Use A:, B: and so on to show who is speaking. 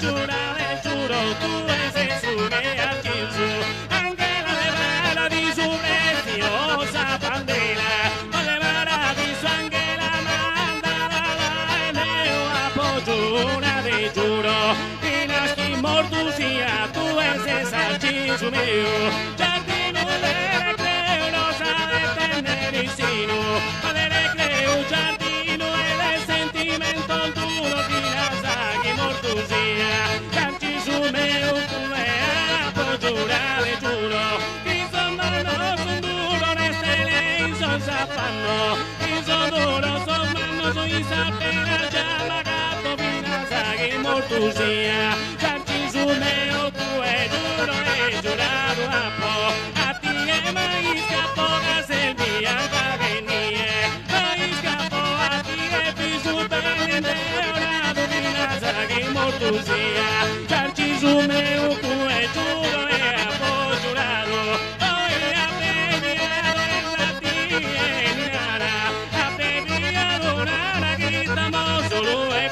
A: giurare, giuro, tu sei su me a Gesù, anche la levara di su preziosa bandera, la levara di su anche la mandala e neo appoggio una de giuro, finaschi mortu sia, tu sei a Gesù mio, giardino delle creo, lo sabe tener vicino, padre creo, giardino e del sentimento duro, finaschi mortu sia, canci su mio, tu giurare, giuro, che sono duro, neste son zapanno, che sono duro, son manno, soy sapera, già magato, finasa, che mortu sia, canci su mio, tu è giuro e giurato a po', a ti e mai scappo, a selvia, che nie, mai scappo, a ti e pisu bene, orato, finasa, che mortu sia, canci su mio, tu è giuro, solo e